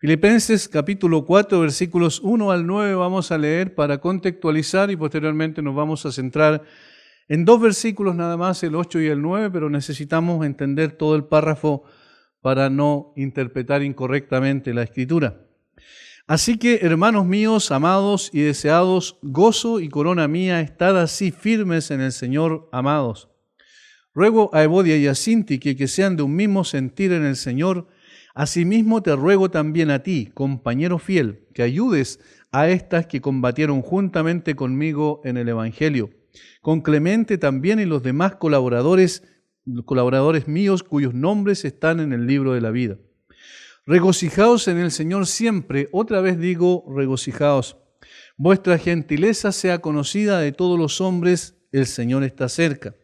Filipenses capítulo 4, versículos 1 al 9 vamos a leer para contextualizar y posteriormente nos vamos a centrar en dos versículos nada más, el 8 y el 9, pero necesitamos entender todo el párrafo para no interpretar incorrectamente la Escritura. Así que, hermanos míos, amados y deseados, gozo y corona mía, estad así firmes en el Señor, amados. Ruego a Evodia y a Síntique que sean de un mismo sentir en el Señor. Asimismo te ruego también a ti, compañero fiel, que ayudes a estas que combatieron juntamente conmigo en el Evangelio, con Clemente también y los demás colaboradores míos cuyos nombres están en el libro de la vida. Regocijaos en el Señor siempre, otra vez digo, regocijaos. Vuestra gentileza sea conocida de todos los hombres, el Señor está cerca.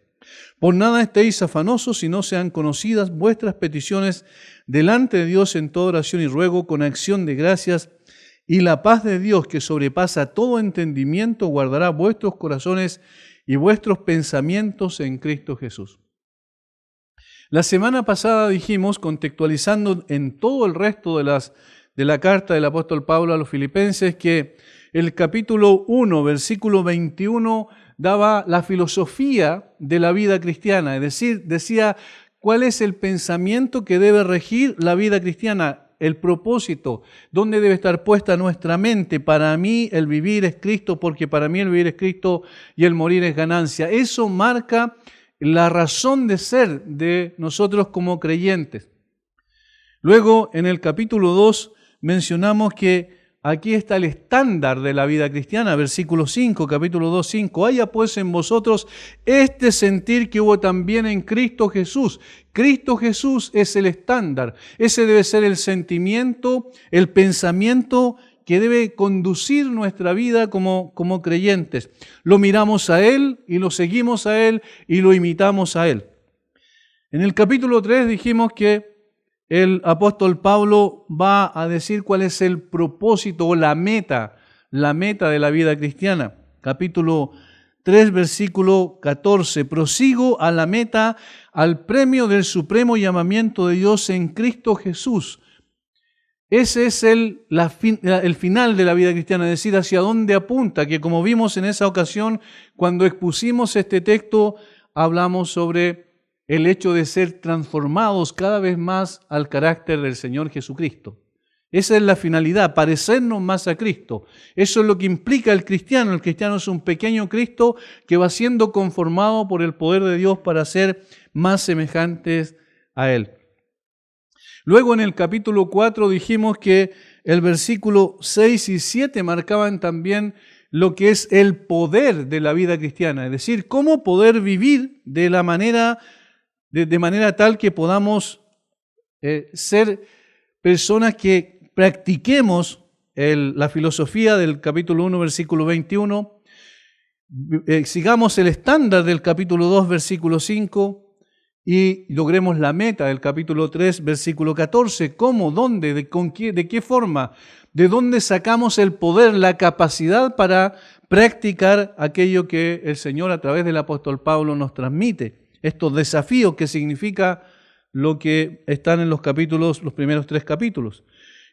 Por nada estéis afanosos, sino sean conocidas vuestras peticiones delante de Dios en toda oración y ruego con acción de gracias, y la paz de Dios, que sobrepasa todo entendimiento, guardará vuestros corazones y vuestros pensamientos en Cristo Jesús. La semana pasada dijimos, contextualizando en todo el resto de la carta del apóstol Pablo a los filipenses, que el capítulo 1, versículo 21, daba la filosofía de la vida cristiana, es decir, decía cuál es el pensamiento que debe regir la vida cristiana, el propósito, dónde debe estar puesta nuestra mente. Para mí el vivir es Cristo, porque para mí el vivir es Cristo y el morir es ganancia. Eso marca la razón de ser de nosotros como creyentes. Luego, en el capítulo 2, mencionamos que aquí está el estándar de la vida cristiana, versículo 5, capítulo 2, 5. Haya pues en vosotros este sentir que hubo también en Cristo Jesús. Cristo Jesús es el estándar. Ese debe ser el sentimiento, el pensamiento que debe conducir nuestra vida como creyentes. Lo miramos a Él y lo seguimos a Él y lo imitamos a Él. En el capítulo 3 dijimos que el apóstol Pablo va a decir cuál es el propósito o la meta de la vida cristiana. Capítulo 3, versículo 14. Prosigo a la meta, al premio del supremo llamamiento de Dios en Cristo Jesús. Ese es el final de la vida cristiana, es decir, hacia dónde apunta, que como vimos en esa ocasión, cuando expusimos este texto, hablamos sobre el hecho de ser transformados cada vez más al carácter del Señor Jesucristo. Esa es la finalidad, parecernos más a Cristo. Eso es lo que implica el cristiano. El cristiano es un pequeño Cristo que va siendo conformado por el poder de Dios para ser más semejantes a Él. Luego en el capítulo 4 dijimos que el versículo 6 y 7 marcaban también lo que es el poder de la vida cristiana, es decir, cómo poder vivir de manera tal que podamos ser personas que practiquemos la filosofía del capítulo 1, versículo 21, sigamos el estándar del capítulo 2, versículo 5, y logremos la meta del capítulo 3, versículo 14. ¿Cómo? ¿Dónde? ¿De qué forma? ¿De dónde sacamos el poder, la capacidad para practicar aquello que el Señor a través del apóstol Pablo nos transmite? Estos desafíos que significa lo que están en los primeros 3 capítulos.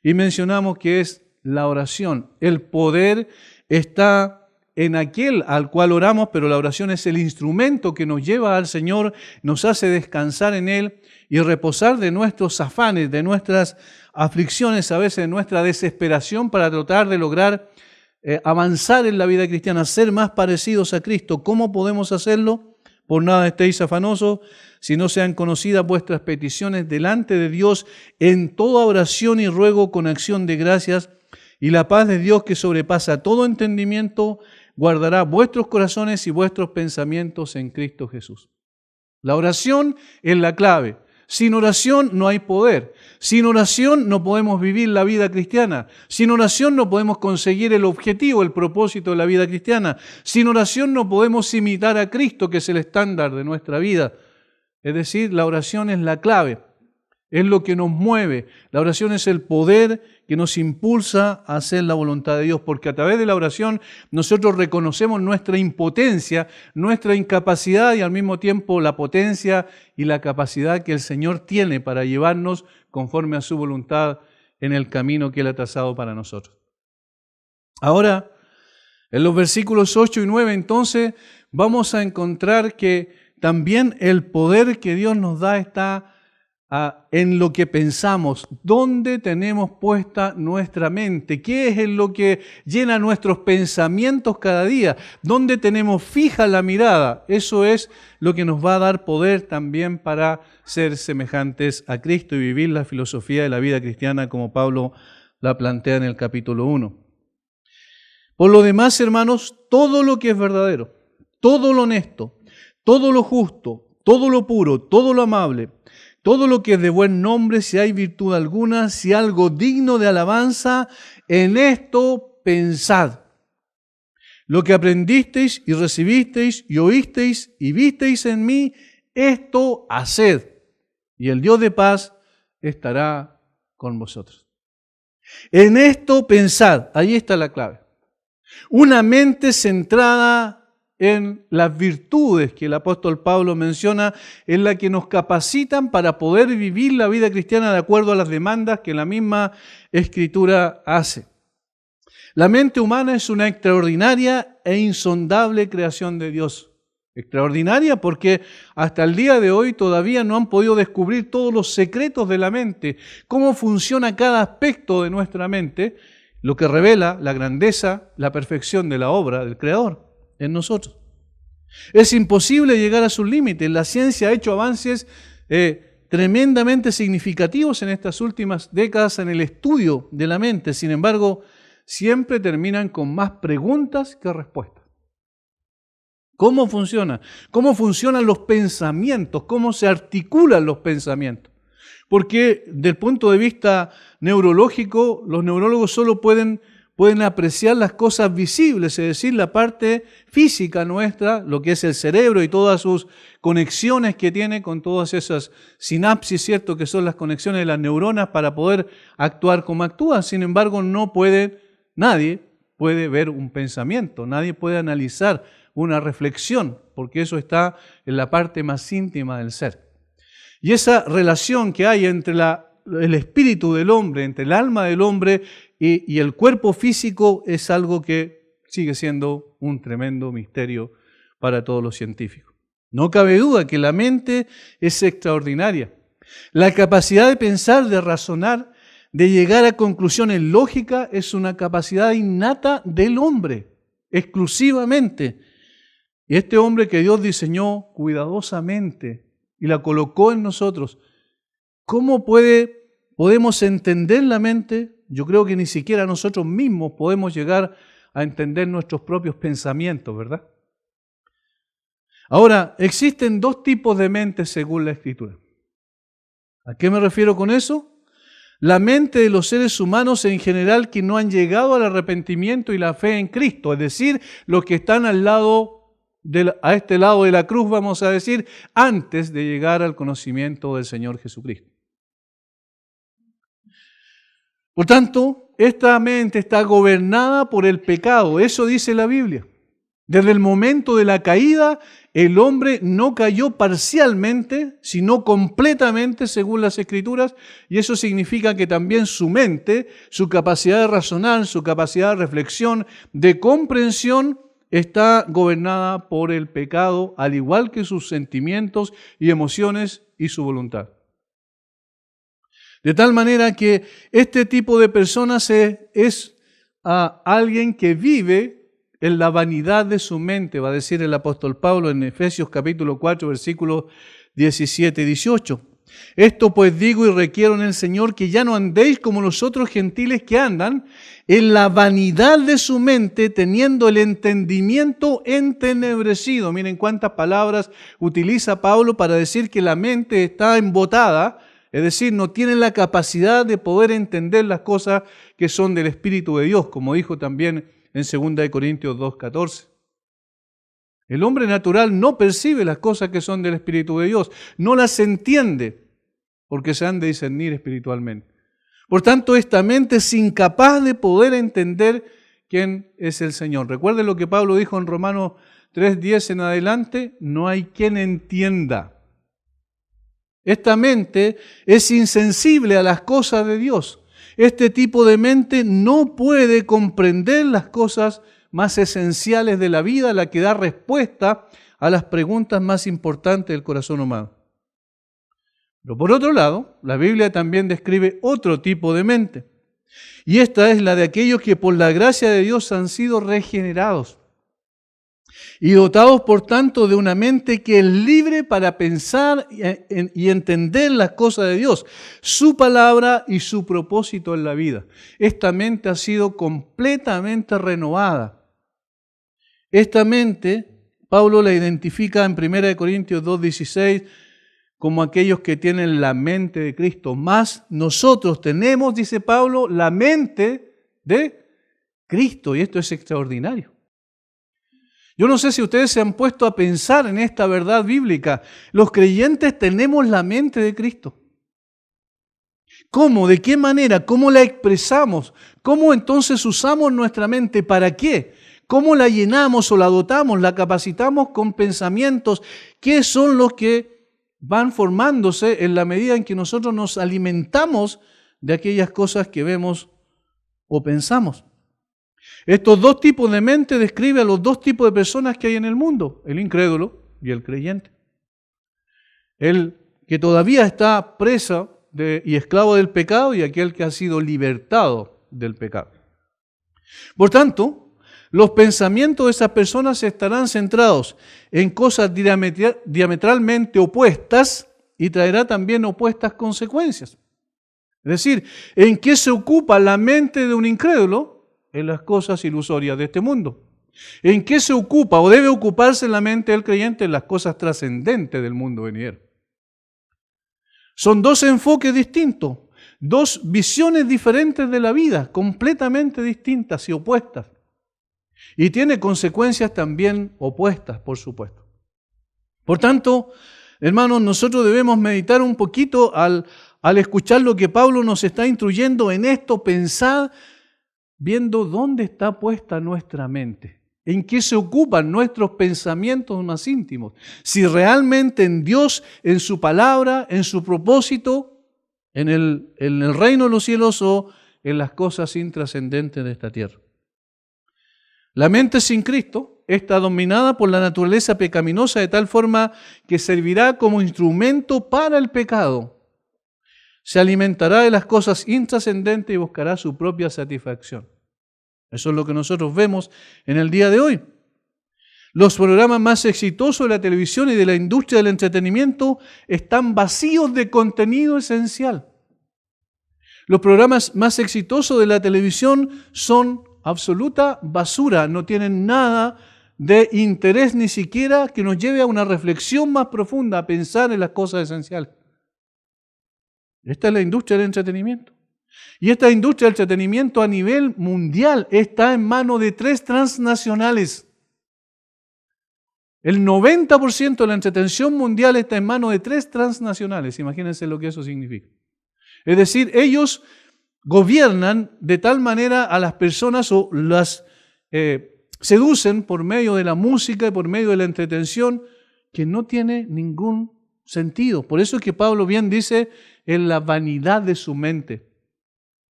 Y mencionamos que es la oración. El poder está en aquel al cual oramos, pero la oración es el instrumento que nos lleva al Señor, nos hace descansar en Él y reposar de nuestros afanes, de nuestras aflicciones, a veces de nuestra desesperación para tratar de lograr avanzar en la vida cristiana, ser más parecidos a Cristo. ¿Cómo podemos hacerlo? Por nada estéis afanosos, si no sean conocidas vuestras peticiones delante de Dios en toda oración y ruego con acción de gracias, y la paz de Dios que sobrepasa todo entendimiento guardará vuestros corazones y vuestros pensamientos en Cristo Jesús. La oración es la clave. Sin oración no hay poder. Sin oración no podemos vivir la vida cristiana. Sin oración no podemos conseguir el objetivo, el propósito de la vida cristiana. Sin oración no podemos imitar a Cristo, que es el estándar de nuestra vida. Es decir, la oración es la clave. Es lo que nos mueve. La oración es el poder que nos impulsa a hacer la voluntad de Dios, porque a través de la oración nosotros reconocemos nuestra impotencia, nuestra incapacidad y al mismo tiempo la potencia y la capacidad que el Señor tiene para llevarnos conforme a su voluntad en el camino que Él ha trazado para nosotros. Ahora, en los versículos 8 y 9, entonces, vamos a encontrar que también el poder que Dios nos da está en lo que pensamos, dónde tenemos puesta nuestra mente, qué es en lo que llena nuestros pensamientos cada día, dónde tenemos fija la mirada. Eso es lo que nos va a dar poder también para ser semejantes a Cristo y vivir la filosofía de la vida cristiana como Pablo la plantea en el capítulo 1. Por lo demás, hermanos, todo lo que es verdadero, todo lo honesto, todo lo justo, todo lo puro, todo lo amable, todo lo que es de buen nombre, si hay virtud alguna, si algo digno de alabanza, en esto pensad. Lo que aprendisteis y recibisteis y oísteis y visteis en mí, esto haced, y el Dios de paz estará con vosotros. En esto pensad, ahí está la clave. Una mente centrada en las virtudes que el apóstol Pablo menciona, en la que nos capacitan para poder vivir la vida cristiana de acuerdo a las demandas que la misma Escritura hace. La mente humana es una extraordinaria e insondable creación de Dios. Extraordinaria porque hasta el día de hoy todavía no han podido descubrir todos los secretos de la mente, cómo funciona cada aspecto de nuestra mente, lo que revela la grandeza, la perfección de la obra del Creador en nosotros. Es imposible llegar a sus límites. La ciencia ha hecho avances tremendamente significativos en estas últimas décadas en el estudio de la mente. Sin embargo, siempre terminan con más preguntas que respuestas. ¿Cómo funciona? ¿Cómo funcionan los pensamientos? ¿Cómo se articulan los pensamientos? Porque desde el punto de vista neurológico, los neurólogos solo pueden apreciar las cosas visibles, es decir, la parte física nuestra, lo que es el cerebro y todas sus conexiones que tiene con todas esas sinapsis, ¿cierto? Que son las conexiones de las neuronas para poder actuar como actúan. Sin embargo, nadie puede ver un pensamiento, nadie puede analizar una reflexión, porque eso está en la parte más íntima del ser. Y esa relación que hay entre el espíritu del hombre, entre el alma del hombre y el cuerpo físico es algo que sigue siendo un tremendo misterio para todos los científicos. No cabe duda que la mente es extraordinaria. La capacidad de pensar, de razonar, de llegar a conclusiones lógicas es una capacidad innata del hombre, exclusivamente. Y este hombre que Dios diseñó cuidadosamente y la colocó en nosotros, ¿cómo podemos entender la mente? Yo creo que ni siquiera nosotros mismos podemos llegar a entender nuestros propios pensamientos, ¿verdad? Ahora, existen dos tipos de mentes según la Escritura. ¿A qué me refiero con eso? La mente de los seres humanos en general que no han llegado al arrepentimiento y la fe en Cristo, es decir, los que están a este lado de la cruz, vamos a decir, antes de llegar al conocimiento del Señor Jesucristo. Por tanto, esta mente está gobernada por el pecado, eso dice la Biblia. Desde el momento de la caída, el hombre no cayó parcialmente, sino completamente según las Escrituras, y eso significa que también su mente, su capacidad de razonar, su capacidad de reflexión, de comprensión, está gobernada por el pecado, al igual que sus sentimientos y emociones y su voluntad. De tal manera que este tipo de personas es alguien que vive en la vanidad de su mente, va a decir el apóstol Pablo en Efesios capítulo 4, versículos 17 y 18. Esto pues digo y requiero en el Señor que ya no andéis como los otros gentiles que andan en la vanidad de su mente, teniendo el entendimiento entenebrecido. Miren cuántas palabras utiliza Pablo para decir que la mente está embotada, es decir, no tiene la capacidad de poder entender las cosas que son del Espíritu de Dios, como dijo también en 2 Corintios 2:14. El hombre natural no percibe las cosas que son del Espíritu de Dios, no las entiende, porque se han de discernir espiritualmente. Por tanto, esta mente es incapaz de poder entender quién es el Señor. Recuerden lo que Pablo dijo en Romanos 3:10 en adelante, no hay quien entienda. Esta mente es insensible a las cosas de Dios. Este tipo de mente no puede comprender las cosas más esenciales de la vida, la que da respuesta a las preguntas más importantes del corazón humano. Pero por otro lado, la Biblia también describe otro tipo de mente. Y esta es la de aquellos que por la gracia de Dios han sido regenerados y dotados, por tanto, de una mente que es libre para pensar y entender las cosas de Dios, su palabra y su propósito en la vida. Esta mente ha sido completamente renovada. Esta mente, Pablo la identifica en 1 Corintios 2:16 como aquellos que tienen la mente de Cristo. Más nosotros tenemos, dice Pablo, la mente de Cristo, y esto es extraordinario. Yo no sé si ustedes se han puesto a pensar en esta verdad bíblica. Los creyentes tenemos la mente de Cristo. ¿Cómo? ¿De qué manera? ¿Cómo la expresamos? ¿Cómo entonces usamos nuestra mente? ¿Para qué? ¿Cómo la llenamos o la dotamos, la capacitamos con pensamientos? ¿Qué son los que van formándose en la medida en que nosotros nos alimentamos de aquellas cosas que vemos o pensamos? Estos dos tipos de mente describen a los dos tipos de personas que hay en el mundo, el incrédulo y el creyente. El que todavía está preso y esclavo del pecado, y aquel que ha sido libertado del pecado. Por tanto, los pensamientos de esas personas estarán centrados en cosas diametralmente opuestas y traerá también opuestas consecuencias. Es decir, ¿en qué se ocupa la mente de un incrédulo? En las cosas ilusorias de este mundo. ¿En qué se ocupa o debe ocuparse la mente del creyente? En las cosas trascendentes del mundo venidero. Son dos enfoques distintos, dos visiones diferentes de la vida, completamente distintas y opuestas. Y tiene consecuencias también opuestas, por supuesto. Por tanto, hermanos, nosotros debemos meditar un poquito al escuchar lo que Pablo nos está instruyendo en esto, pensar, viendo dónde está puesta nuestra mente, en qué se ocupan nuestros pensamientos más íntimos, si realmente en Dios, en su palabra, en su propósito, en el reino de los cielos o en las cosas intrascendentes de esta tierra. La mente sin Cristo está dominada por la naturaleza pecaminosa de tal forma que servirá como instrumento para el pecado. Se alimentará de las cosas intrascendentes y buscará su propia satisfacción. Eso es lo que nosotros vemos en el día de hoy. Los programas más exitosos de la televisión y de la industria del entretenimiento están vacíos de contenido esencial. Los programas más exitosos de la televisión son absoluta basura, no tienen nada de interés ni siquiera que nos lleve a una reflexión más profunda, a pensar en las cosas esenciales. Esta es la industria del entretenimiento. Y esta industria del entretenimiento a nivel mundial está en manos de 3 transnacionales. El 90% de la entretención mundial está en manos de 3 transnacionales. Imagínense lo que eso significa. Es decir, ellos gobiernan de tal manera a las personas o las seducen por medio de la música y por medio de la entretención que no tiene ningún sentido. Por eso es que Pablo bien dice en la vanidad de su mente.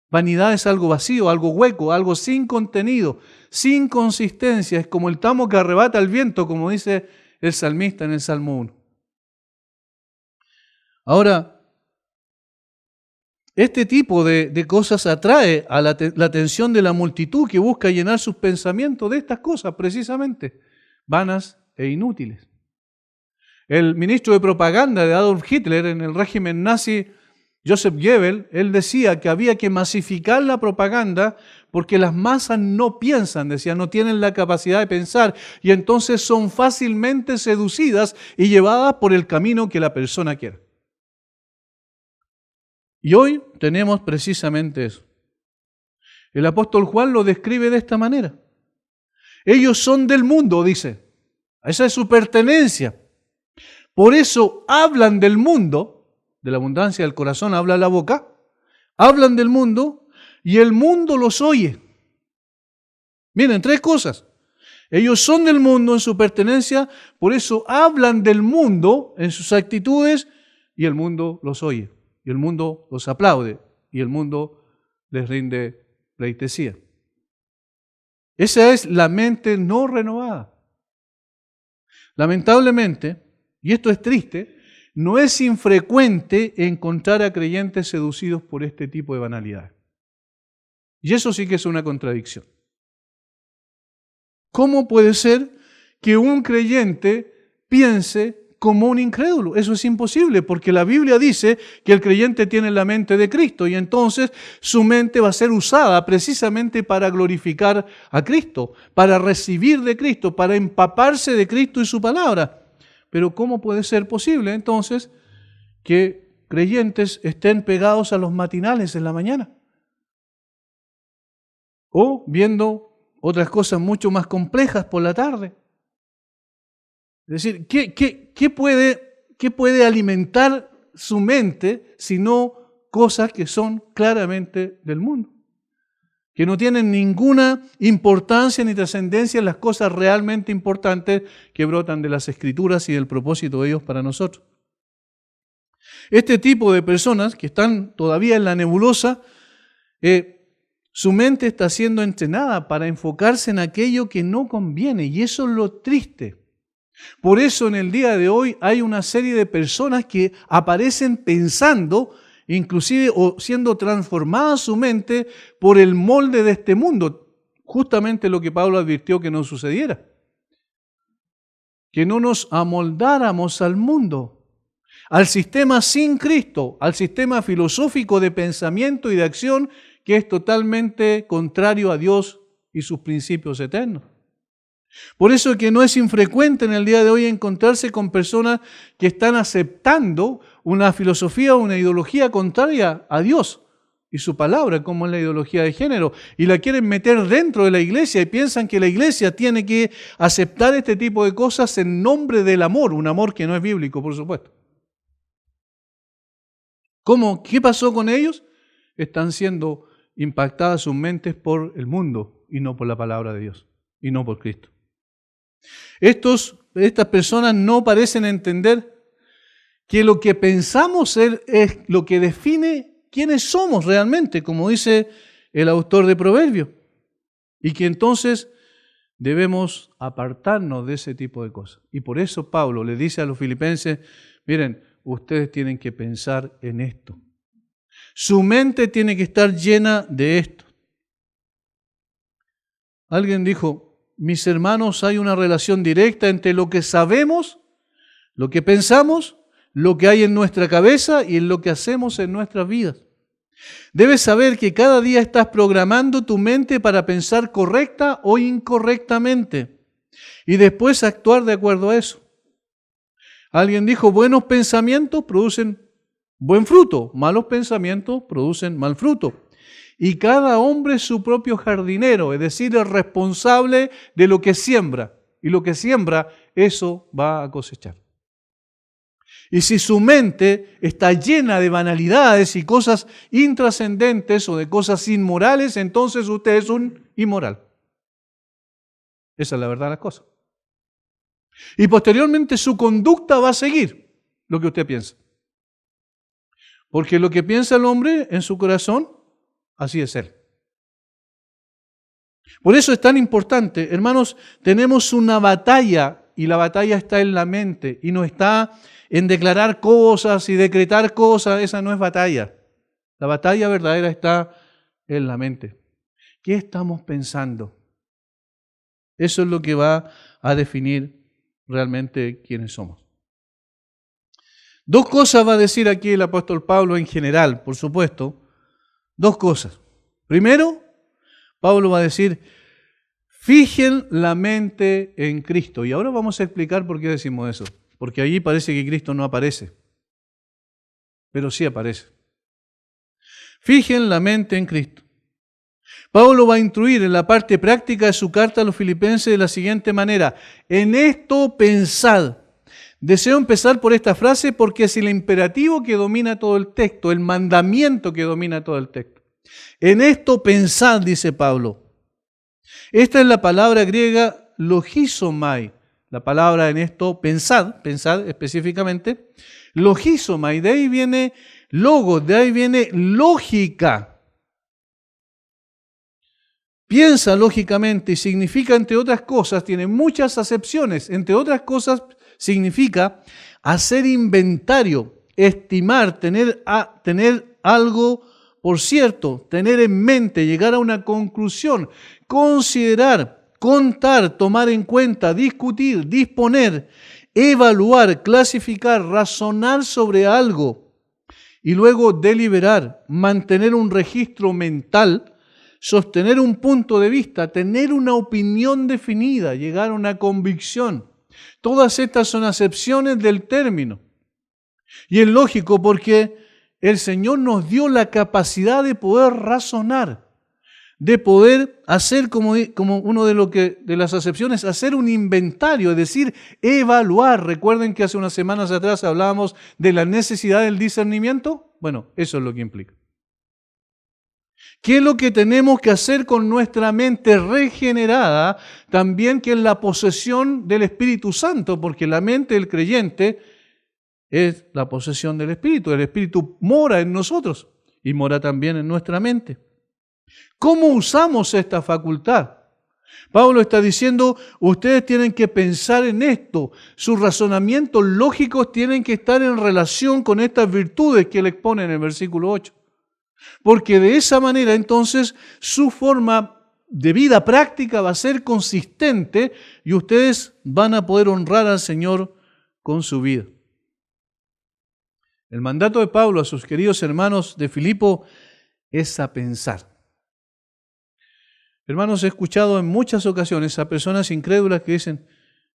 Vanidad es algo vacío, algo hueco, algo sin contenido, sin consistencia. Es como el tamo que arrebata el viento, como dice el salmista en el Salmo 1. Ahora, este tipo de cosas atrae a la atención de la multitud que busca llenar sus pensamientos de estas cosas, precisamente, vanas e inútiles. El ministro de propaganda de Adolf Hitler en el régimen nazi, Joseph Goebbels, él decía que había que masificar la propaganda porque las masas no piensan, decía, no tienen la capacidad de pensar y entonces son fácilmente seducidas y llevadas por el camino que la persona quiera. Y hoy tenemos precisamente eso. El apóstol Juan lo describe de esta manera. Ellos son del mundo, dice. Esa es su pertenencia. Por eso hablan del mundo, de la abundancia del corazón habla la boca, hablan del mundo y el mundo los oye. Miren, 3 cosas. Ellos son del mundo en su pertenencia, por eso hablan del mundo en sus actitudes y el mundo los oye. Y el mundo los aplaude y el mundo les rinde pleitesía. Esa es la mente no renovada. Lamentablemente, y esto es triste, no es infrecuente encontrar a creyentes seducidos por este tipo de banalidad. Y eso sí que es una contradicción. ¿Cómo puede ser que un creyente piense como un incrédulo? Eso es imposible, porque la Biblia dice que el creyente tiene la mente de Cristo y entonces su mente va a ser usada precisamente para glorificar a Cristo, para recibir de Cristo, para empaparse de Cristo y su palabra. Pero ¿cómo puede ser posible entonces que creyentes estén pegados a los matinales en la mañana? O viendo otras cosas mucho más complejas por la tarde. Es decir, ¿qué puede alimentar su mente sino cosas que son claramente del mundo? Que no tienen ninguna importancia ni trascendencia en las cosas realmente importantes que brotan de las Escrituras y del propósito de Dios para nosotros. Este tipo de personas que están todavía en la nebulosa, su mente está siendo entrenada para enfocarse en aquello que no conviene, y eso es lo triste. Por eso en el día de hoy hay una serie de personas que aparecen pensando, inclusive o siendo transformada su mente por el molde de este mundo. Justamente lo que Pablo advirtió que no sucediera. Que no nos amoldáramos al mundo, al sistema sin Cristo, al sistema filosófico de pensamiento y de acción que es totalmente contrario a Dios y sus principios eternos. Por eso es que no es infrecuente en el día de hoy encontrarse con personas que están aceptando una filosofía o una ideología contraria a Dios y su palabra, como es la ideología de género, y la quieren meter dentro de la iglesia y piensan que la iglesia tiene que aceptar este tipo de cosas en nombre del amor, un amor que no es bíblico, por supuesto. ¿Cómo? ¿Qué pasó con ellos? Están siendo impactadas sus mentes por el mundo y no por la palabra de Dios y no por Cristo. Estas personas no parecen entender que lo que pensamos es lo que define quiénes somos realmente, como dice el autor de Proverbios, y que entonces debemos apartarnos de ese tipo de cosas. Y por eso Pablo le dice a los filipenses, miren, ustedes tienen que pensar en esto. Su mente tiene que estar llena de esto. Alguien dijo, mis hermanos, hay una relación directa entre lo que sabemos, lo que pensamos, lo que hay en nuestra cabeza y en lo que hacemos en nuestras vidas. Debes saber que cada día estás programando tu mente para pensar correcta o incorrectamente y después actuar de acuerdo a eso. Alguien dijo, buenos pensamientos producen buen fruto, malos pensamientos producen mal fruto. Y cada hombre es su propio jardinero, es decir, es responsable de lo que siembra. Y lo que siembra, eso va a cosechar. Y si su mente está llena de banalidades y cosas intrascendentes o de cosas inmorales, entonces usted es un inmoral. Esa es la verdad de las cosas. Y posteriormente su conducta va a seguir lo que usted piensa. Porque lo que piensa el hombre en su corazón, así es él. Por eso es tan importante, hermanos, tenemos una batalla y la batalla está en la mente y no está en declarar cosas y decretar cosas, esa no es batalla. La batalla verdadera está en la mente. ¿Qué estamos pensando? Eso es lo que va a definir realmente quiénes somos. Dos cosas va a decir aquí el apóstol Pablo en general, por supuesto. Dos cosas. Primero, Pablo va a decir, fijen la mente en Cristo. Y ahora vamos a explicar por qué decimos eso. Porque allí parece que Cristo no aparece. Pero sí aparece. Fijen la mente en Cristo. Pablo va a instruir en la parte práctica de su carta a los filipenses de la siguiente manera. En esto pensad. Deseo empezar por esta frase porque es el imperativo que domina todo el texto, el mandamiento que domina todo el texto. En esto pensad, dice Pablo. Esta es la palabra griega logizomai. La palabra en esto pensad específicamente. Logizomai, de ahí viene logos, de ahí viene lógica. piensa lógicamente y significa, entre otras cosas, tiene muchas acepciones. Entre otras cosas, significa hacer inventario, estimar, tener algo por cierto, tener en mente, llegar a una conclusión, considerar, contar, tomar en cuenta, discutir, disponer, evaluar, clasificar, razonar sobre algo y luego deliberar, mantener un registro mental, sostener un punto de vista, tener una opinión definida, llegar a una convicción. Todas estas son acepciones del término. Y es lógico porque el Señor nos dio la capacidad de poder razonar, de poder hacer como uno de las acepciones, hacer un inventario, es decir, evaluar. Recuerden que hace unas semanas atrás hablábamos de la necesidad del discernimiento. Bueno, eso es lo que implica. ¿Qué es lo que tenemos que hacer con nuestra mente regenerada? También que es la posesión del Espíritu Santo, porque la mente del creyente es la posesión del Espíritu. El Espíritu mora en nosotros y mora también en nuestra mente. ¿Cómo usamos esta facultad? Pablo está diciendo, ustedes tienen que pensar en esto. Sus razonamientos lógicos tienen que estar en relación con estas virtudes que él expone en el versículo 8. Porque de esa manera entonces su forma de vida práctica va a ser consistente y ustedes van a poder honrar al Señor con su vida. El mandato de Pablo a sus queridos hermanos de Filipo es a pensar. Hermanos, he escuchado en muchas ocasiones a personas incrédulas que dicen,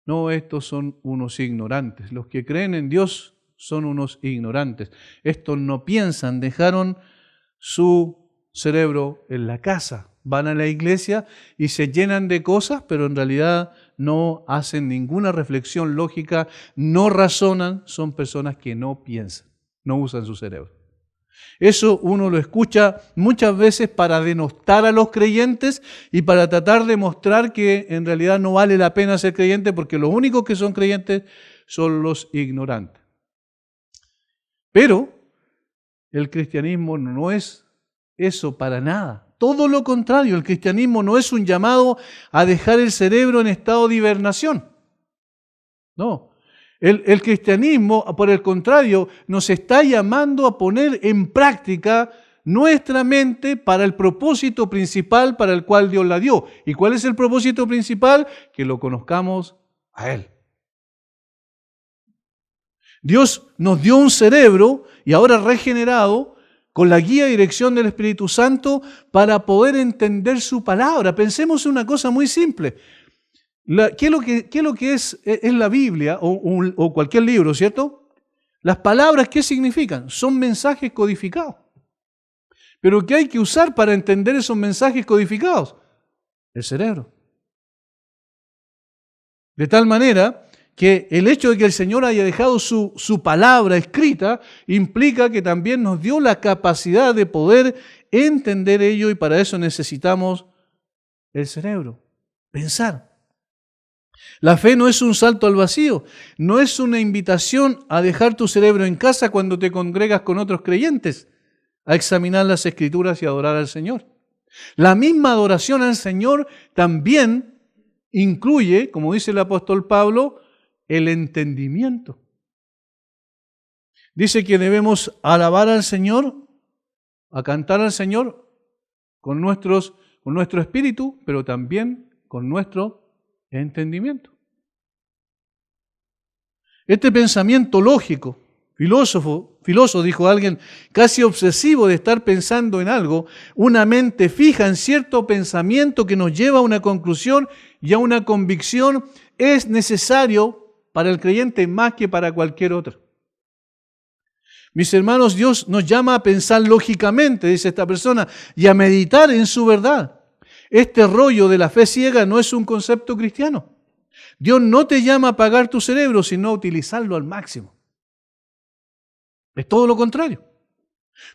no, estos son unos ignorantes. Los que creen en Dios son unos ignorantes. Estos no piensan, dejaron su cerebro en la casa. Van a la iglesia y se llenan de cosas, pero en realidad no hacen ninguna reflexión lógica, no razonan, son personas que no piensan. No usan su cerebro. Eso uno lo escucha muchas veces para denostar a los creyentes y para tratar de mostrar que en realidad no vale la pena ser creyente porque los únicos que son creyentes son los ignorantes. Pero el cristianismo no es eso para nada. Todo lo contrario, el cristianismo no es un llamado a dejar el cerebro en estado de hibernación. No. El cristianismo, por el contrario, nos está llamando a poner en práctica nuestra mente para el propósito principal para el cual Dios la dio. ¿Y cuál es el propósito principal? Que lo conozcamos a Él. Dios nos dio un cerebro y ahora regenerado con la guía y dirección del Espíritu Santo para poder entender su palabra. Pensemos en una cosa muy simple. ¿Qué es lo que es la Biblia o cualquier libro, cierto? Las palabras, ¿qué significan? Son mensajes codificados. ¿Pero qué hay que usar para entender esos mensajes codificados? El cerebro. De tal manera que el hecho de que el Señor haya dejado su palabra escrita implica que también nos dio la capacidad de poder entender ello y para eso necesitamos el cerebro, pensar. La fe no es un salto al vacío, no es una invitación a dejar tu cerebro en casa cuando te congregas con otros creyentes, a examinar las Escrituras y adorar al Señor. La misma adoración al Señor también incluye, como dice el apóstol Pablo, el entendimiento. Dice que debemos alabar al Señor, a cantar al Señor con nuestro espíritu, pero también con nuestro entendimiento. Este pensamiento lógico, filósofo, dijo alguien, casi obsesivo de estar pensando en algo, una mente fija en cierto pensamiento que nos lleva a una conclusión y a una convicción, es necesario para el creyente más que para cualquier otro. Mis hermanos, Dios nos llama a pensar lógicamente, dice esta persona, y a meditar en su verdad. Este rollo de la fe ciega no es un concepto cristiano. Dios no te llama a apagar tu cerebro, sino a utilizarlo al máximo. Es todo lo contrario.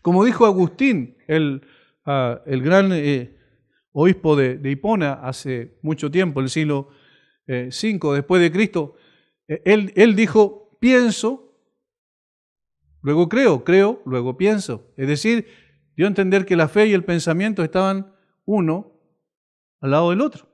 Como dijo Agustín, el gran obispo de Hipona hace mucho tiempo, el siglo V después de Cristo, él dijo, pienso, luego creo, luego pienso. Es decir, dio a entender que la fe y el pensamiento estaban uno al lado del otro.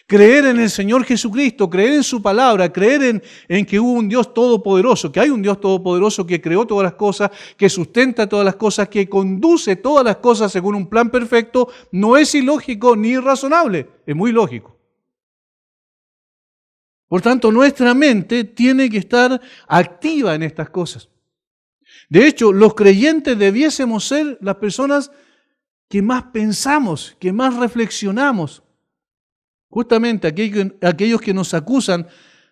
Creer en el Señor Jesucristo, creer en su palabra, creer en que hubo un Dios todopoderoso, que hay un Dios todopoderoso que creó todas las cosas, que sustenta todas las cosas, que conduce todas las cosas según un plan perfecto, no es ilógico ni irrazonable, es muy lógico. Por tanto, nuestra mente tiene que estar activa en estas cosas. De hecho, los creyentes debiésemos ser las personas que más pensamos, que más reflexionamos. Justamente aquellos que nos acusan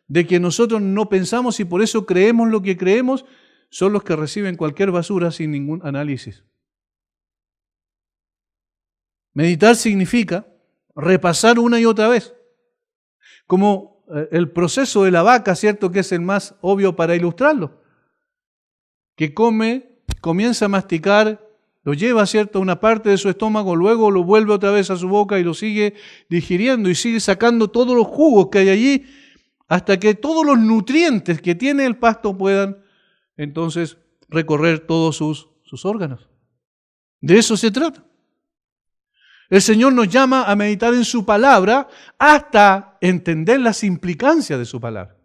de que nosotros no pensamos y por eso creemos lo que creemos, son los que reciben cualquier basura sin ningún análisis. Meditar significa repasar una y otra vez. Como el proceso de la vaca, ¿cierto? Que es el más obvio para ilustrarlo. Que comienza a masticar, lo lleva, ¿cierto?, a una parte de su estómago, luego lo vuelve otra vez a su boca y lo sigue digiriendo y sigue sacando todos los jugos que hay allí hasta que todos los nutrientes que tiene el pasto puedan entonces recorrer todos sus órganos. De eso se trata. El Señor nos llama a meditar en su palabra hasta entender las implicancias de su palabra.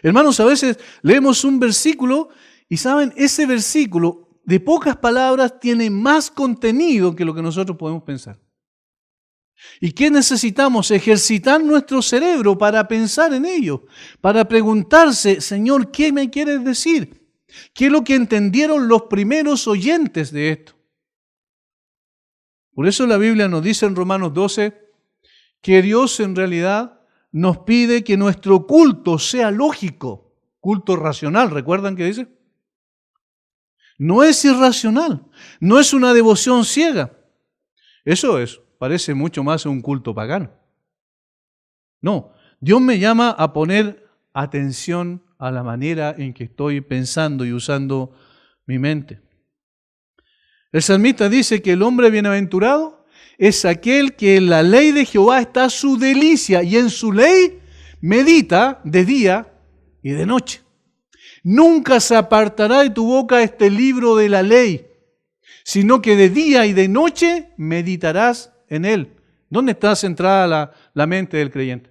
Hermanos, a veces leemos un versículo y saben, ese versículo de pocas palabras tiene más contenido que lo que nosotros podemos pensar. ¿Y qué necesitamos? Ejercitar nuestro cerebro para pensar en ello, para preguntarse, Señor, ¿qué me quieres decir? ¿Qué es lo que entendieron los primeros oyentes de esto? Por eso la Biblia nos dice en Romanos 12 que Dios en realidad nos pide que nuestro culto sea lógico, culto racional, ¿recuerdan que dice? No es irracional, no es una devoción ciega. Eso parece mucho más un culto pagano. No, Dios me llama a poner atención a la manera en que estoy pensando y usando mi mente. El salmista dice que el hombre bienaventurado es aquel que en la ley de Jehová está su delicia y en su ley medita de día y de noche. Nunca se apartará de tu boca este libro de la ley, sino que de día y de noche meditarás en él. ¿Dónde está centrada la mente del creyente?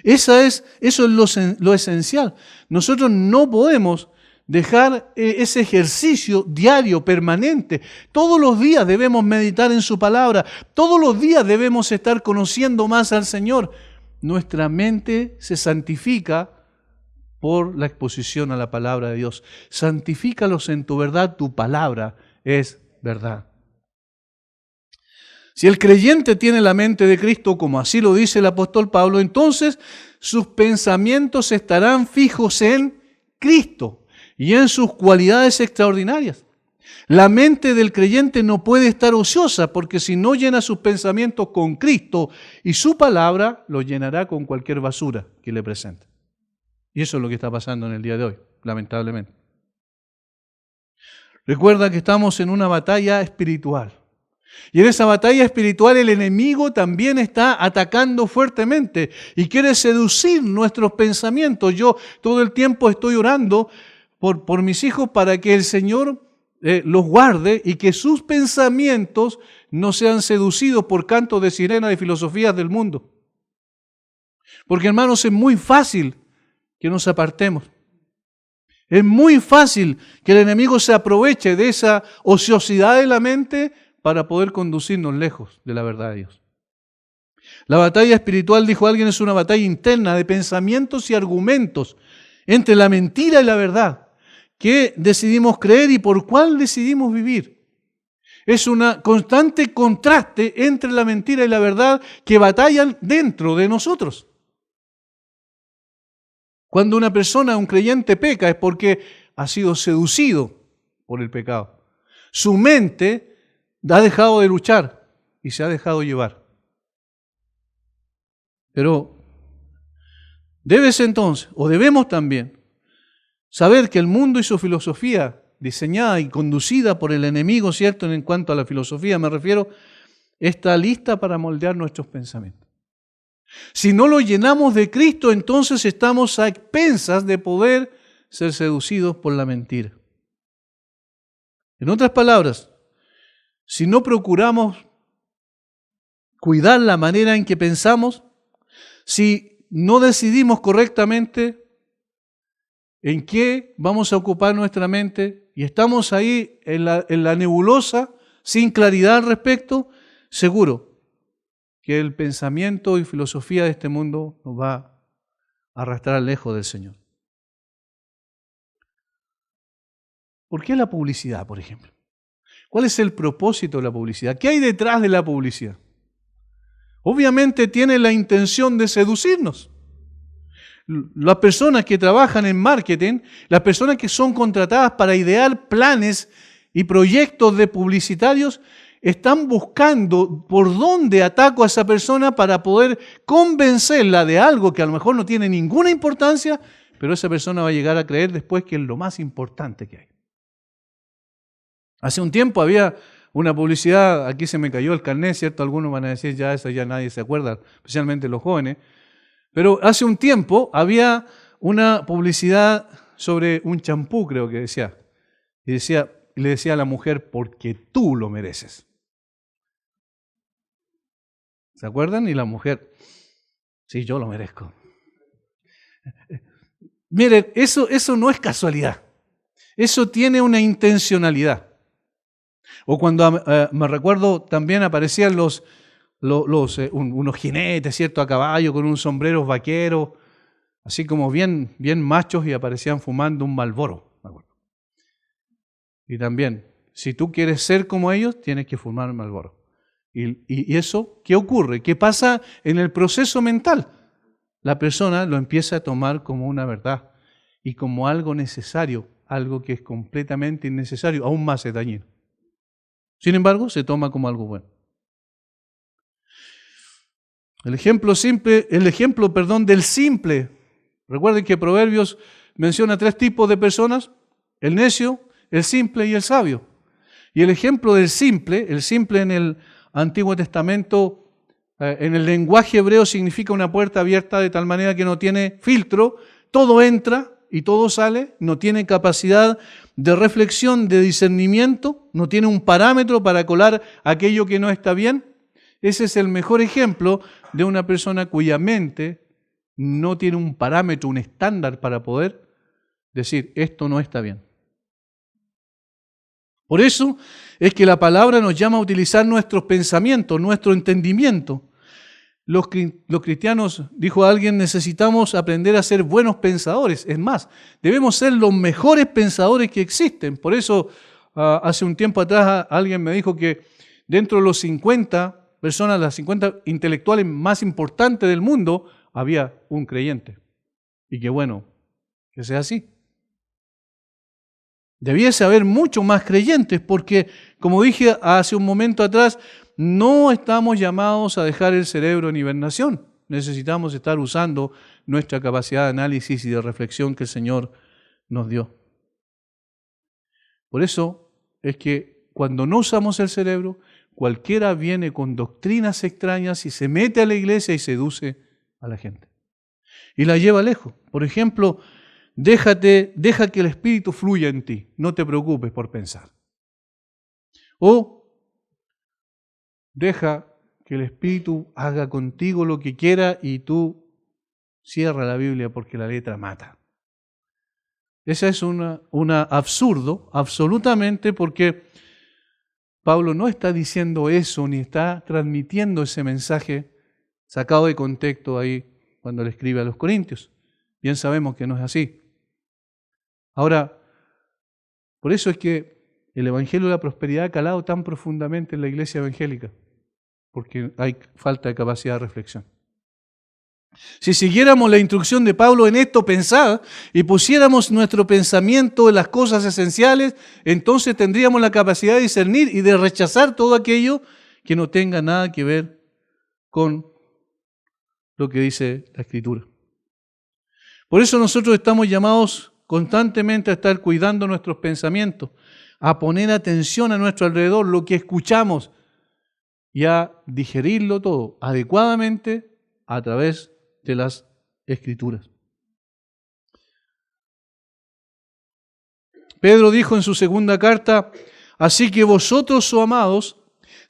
Eso es lo esencial. Nosotros no podemos dejar ese ejercicio diario, permanente. Todos los días debemos meditar en su palabra. Todos los días debemos estar conociendo más al Señor. Nuestra mente se santifica por la exposición a la palabra de Dios. Santifícalos en tu verdad, tu palabra es verdad. Si el creyente tiene la mente de Cristo, como así lo dice el apóstol Pablo, entonces sus pensamientos estarán fijos en Cristo y en sus cualidades extraordinarias. La mente del creyente no puede estar ociosa, porque si no llena sus pensamientos con Cristo y su palabra, lo llenará con cualquier basura que le presente. Y eso es lo que está pasando en el día de hoy, lamentablemente. Recuerda que estamos en una batalla espiritual. Y en esa batalla espiritual el enemigo también está atacando fuertemente y quiere seducir nuestros pensamientos. Yo todo el tiempo estoy orando por mis hijos para que el Señor los guarde y que sus pensamientos no sean seducidos por cantos de sirena de filosofías del mundo. Porque, hermanos, es muy fácil que nos apartemos. Es muy fácil que el enemigo se aproveche de esa ociosidad de la mente para poder conducirnos lejos de la verdad de Dios. La batalla espiritual, dijo alguien, es una batalla interna de pensamientos y argumentos entre la mentira y la verdad. ¿Qué decidimos creer y por cuál decidimos vivir? Es un constante contraste entre la mentira y la verdad que batallan dentro de nosotros. Cuando una persona, un creyente, peca es porque ha sido seducido por el pecado. Su mente ha dejado de luchar y se ha dejado llevar. Pero debes entonces, o debemos también, saber que el mundo y su filosofía, diseñada y conducida por el enemigo, ¿cierto? En cuanto a la filosofía me refiero, está lista para moldear nuestros pensamientos. Si no lo llenamos de Cristo, entonces estamos a expensas de poder ser seducidos por la mentira. En otras palabras, si no procuramos cuidar la manera en que pensamos, si no decidimos correctamente en qué vamos a ocupar nuestra mente y estamos ahí en la nebulosa, sin claridad al respecto, seguro que el pensamiento y filosofía de este mundo nos va a arrastrar lejos del Señor. ¿Por qué la publicidad, por ejemplo? ¿Cuál es el propósito de la publicidad? ¿Qué hay detrás de la publicidad? Obviamente tiene la intención de seducirnos. Las personas que trabajan en marketing, las personas que son contratadas para idear planes y proyectos de publicitarios, están buscando por dónde ataco a esa persona para poder convencerla de algo que a lo mejor no tiene ninguna importancia, pero esa persona va a llegar a creer después que es lo más importante que hay. Hace un tiempo había una publicidad, aquí se me cayó el carnet, ¿cierto? Algunos van a decir, ya eso ya nadie se acuerda, especialmente los jóvenes. Pero hace un tiempo había una publicidad sobre un champú, creo que decía. Y le decía a la mujer, porque tú lo mereces. ¿Se acuerdan? Y la mujer, sí, yo lo merezco. Miren, eso no es casualidad. Eso tiene una intencionalidad. O cuando me recuerdo también aparecían unos jinetes, ¿cierto? A caballo con un sombrero vaquero, así como bien machos y aparecían fumando un Marlboro, me acuerdo. Y también, si tú quieres ser como ellos, tienes que fumar un Marlboro. Y eso, ¿qué ocurre? ¿Qué pasa en el proceso mental? La persona lo empieza a tomar como una verdad y como algo necesario, algo que es completamente innecesario, aún más es dañino. Sin embargo, se toma como algo bueno. El ejemplo del simple. Recuerden que Proverbios menciona 3 tipos de personas: el necio, el simple y el sabio. Y el ejemplo del simple, el simple en el Antiguo Testamento, en el lenguaje hebreo significa una puerta abierta de tal manera que no tiene filtro, todo entra y todo sale, no tiene capacidad de reflexión, de discernimiento, no tiene un parámetro para colar aquello que no está bien. Ese es el mejor ejemplo de una persona cuya mente no tiene un parámetro, un estándar para poder decir, esto no está bien. Por eso es que la palabra nos llama a utilizar nuestros pensamientos, nuestro entendimiento. Los cristianos, dijo alguien, necesitamos aprender a ser buenos pensadores. Es más, debemos ser los mejores pensadores que existen. Por eso, hace un tiempo atrás alguien me dijo que dentro de los 50 personas, las 50 intelectuales más importantes del mundo, había un creyente. Y qué bueno que sea así. Debiese haber mucho más creyentes porque, como dije hace un momento atrás, no estamos llamados a dejar el cerebro en hibernación. Necesitamos estar usando nuestra capacidad de análisis y de reflexión que el Señor nos dio. Por eso es que cuando no usamos el cerebro, cualquiera viene con doctrinas extrañas y se mete a la iglesia y seduce a la gente. Y la lleva lejos. Por ejemplo, deja que el Espíritu fluya en ti, no te preocupes por pensar. O deja que el Espíritu haga contigo lo que quiera y tú cierra la Biblia porque la letra mata. Ese es un absurdo, absolutamente, porque Pablo no está diciendo eso ni está transmitiendo ese mensaje sacado de contexto ahí cuando le escribe a los Corintios. Bien sabemos que no es así. Ahora, por eso es que el Evangelio de la Prosperidad ha calado tan profundamente en la iglesia evangélica, porque hay falta de capacidad de reflexión. Si siguiéramos la instrucción de Pablo en esto, pensad, y pusiéramos nuestro pensamiento en las cosas esenciales, entonces tendríamos la capacidad de discernir y de rechazar todo aquello que no tenga nada que ver con lo que dice la Escritura. Por eso nosotros estamos llamados constantemente a estar cuidando nuestros pensamientos, a poner atención a nuestro alrededor, lo que escuchamos, y a digerirlo todo adecuadamente a través de las Escrituras. Pedro dijo en su segunda carta, así que vosotros, oh amados,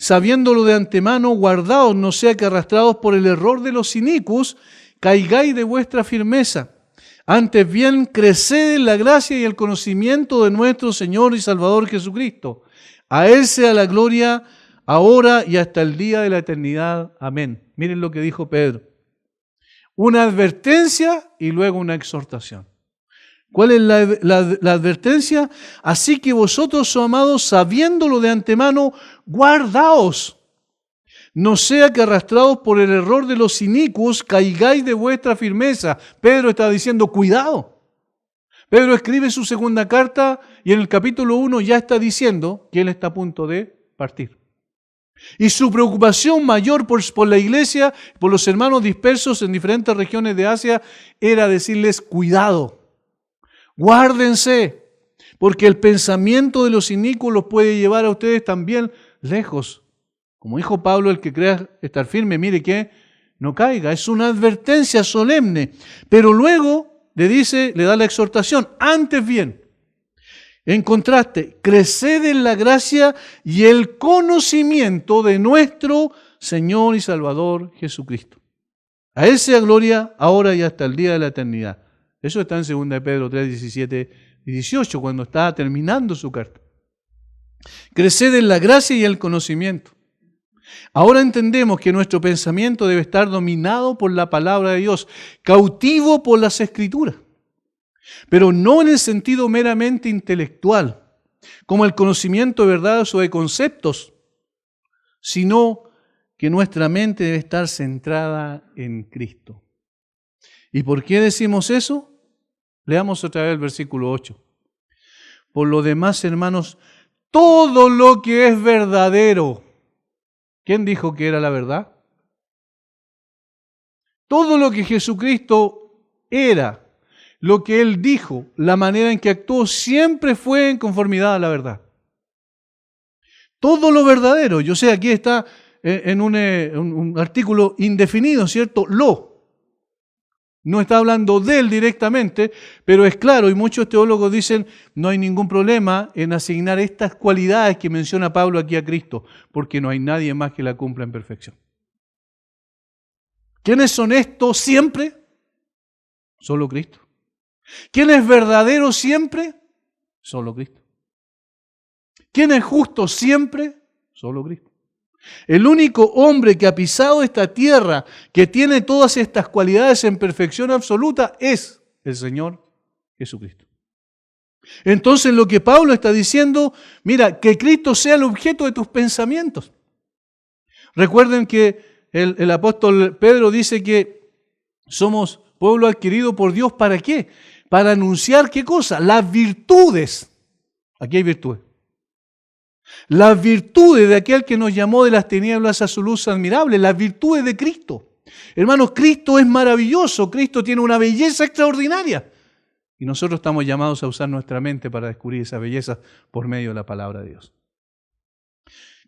sabiéndolo de antemano, guardaos, no sea que arrastrados por el error de los inicuos, caigáis de vuestra firmeza. Antes bien, creced en la gracia y el conocimiento de nuestro Señor y Salvador Jesucristo. A Él sea la gloria ahora y hasta el día de la eternidad. Amén. Miren lo que dijo Pedro. Una advertencia y luego una exhortación. ¿Cuál es la advertencia? Así que vosotros, oh amados, sabiéndolo de antemano, guardaos. No sea que arrastrados por el error de los inicuos, caigáis de vuestra firmeza. Pedro está diciendo, cuidado. Pedro escribe su segunda carta y en el capítulo 1 ya está diciendo que él está a punto de partir. Y su preocupación mayor por la iglesia, por los hermanos dispersos en diferentes regiones de Asia, era decirles, cuidado. Guárdense, porque el pensamiento de los inicuos los puede llevar a ustedes también lejos. Como dijo Pablo, el que crea estar firme, mire que no caiga. Es una advertencia solemne. Pero luego le da la exhortación. Antes bien, en contraste, creced en la gracia y el conocimiento de nuestro Señor y Salvador Jesucristo. A Él sea gloria ahora y hasta el día de la eternidad. Eso está en 2 de Pedro 3, 17 y 18, cuando está terminando su carta. Creced en la gracia y el conocimiento. Ahora entendemos que nuestro pensamiento debe estar dominado por la palabra de Dios, cautivo por las Escrituras, pero no en el sentido meramente intelectual, como el conocimiento de verdades o de conceptos, sino que nuestra mente debe estar centrada en Cristo. ¿Y por qué decimos eso? Leamos otra vez el versículo 8. Por lo demás, hermanos, todo lo que es verdadero. ¿Quién dijo que era la verdad? Todo lo que Jesucristo era, lo que Él dijo, la manera en que actuó, siempre fue en conformidad a la verdad. Todo lo verdadero. Yo sé, aquí está en un artículo indefinido, ¿cierto? No está hablando de Él directamente, pero es claro, y muchos teólogos dicen, no hay ningún problema en asignar estas cualidades que menciona Pablo aquí a Cristo, porque no hay nadie más que la cumpla en perfección. ¿Quién es honesto siempre? Solo Cristo. ¿Quién es verdadero siempre? Solo Cristo. ¿Quién es justo siempre? Solo Cristo. El único hombre que ha pisado esta tierra, que tiene todas estas cualidades en perfección absoluta, es el Señor Jesucristo. Entonces lo que Pablo está diciendo, mira, que Cristo sea el objeto de tus pensamientos. Recuerden que el apóstol Pedro dice que somos pueblo adquirido por Dios, ¿para qué? Para anunciar, ¿qué cosa? Las virtudes. Aquí hay virtudes. Las virtudes de aquel que nos llamó de las tinieblas a su luz admirable, las virtudes de Cristo. Hermanos, Cristo es maravilloso, Cristo tiene una belleza extraordinaria. Y nosotros estamos llamados a usar nuestra mente para descubrir esa belleza por medio de la palabra de Dios.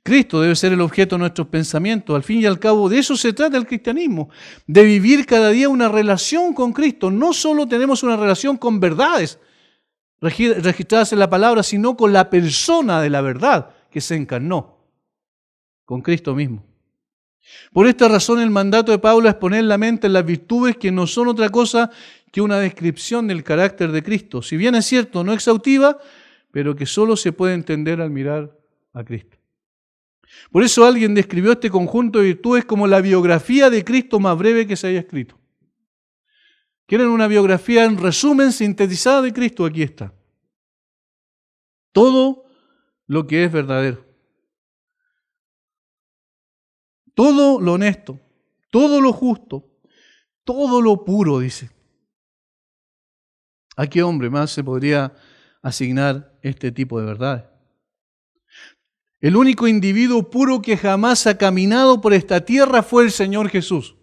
Cristo debe ser el objeto de nuestros pensamientos. Al fin y al cabo, de eso se trata el cristianismo, de vivir cada día una relación con Cristo. No solo tenemos una relación con verdades registradas en la palabra, sino con la persona de la verdad que se encarnó, con Cristo mismo. Por esta razón el mandato de Pablo es poner la mente en las virtudes que no son otra cosa que una descripción del carácter de Cristo. Si bien es cierto, no exhaustiva, pero que solo se puede entender al mirar a Cristo. Por eso alguien describió este conjunto de virtudes como la biografía de Cristo más breve que se haya escrito. ¿Quieren una biografía en resumen sintetizada de Cristo? Aquí está. Todo lo que es verdadero. Todo lo honesto. Todo lo justo. Todo lo puro, dice. ¿A qué hombre más se podría asignar este tipo de verdades? El único individuo puro que jamás ha caminado por esta tierra fue el Señor Jesús.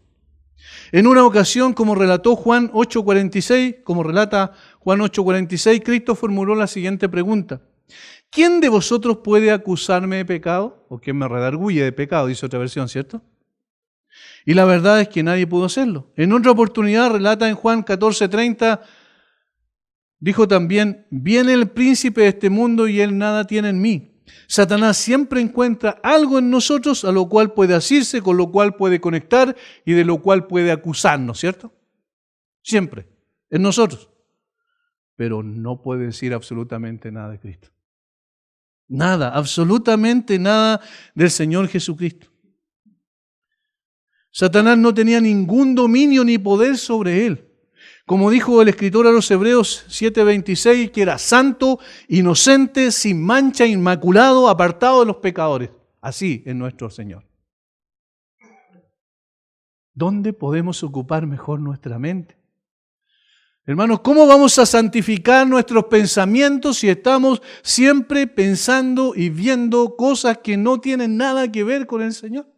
En una ocasión, como relata Juan 8:46, Cristo formuló la siguiente pregunta. ¿Quién de vosotros puede acusarme de pecado? ¿O quién me redarguye de pecado? Dice otra versión, ¿cierto? Y la verdad es que nadie pudo hacerlo. En otra oportunidad, relata en Juan 14:30, dijo también, viene el príncipe de este mundo y él nada tiene en mí. Satanás siempre encuentra algo en nosotros a lo cual puede asirse, con lo cual puede conectar y de lo cual puede acusarnos, ¿cierto? Siempre, en nosotros. Pero no puede decir absolutamente nada de Cristo. Nada, absolutamente nada del Señor Jesucristo. Satanás no tenía ningún dominio ni poder sobre él. Como dijo el escritor a los Hebreos 7:26, que era santo, inocente, sin mancha, inmaculado, apartado de los pecadores. Así es nuestro Señor. ¿Dónde podemos ocupar mejor nuestra mente? Hermanos, ¿cómo vamos a santificar nuestros pensamientos si estamos siempre pensando y viendo cosas que no tienen nada que ver con el Señor?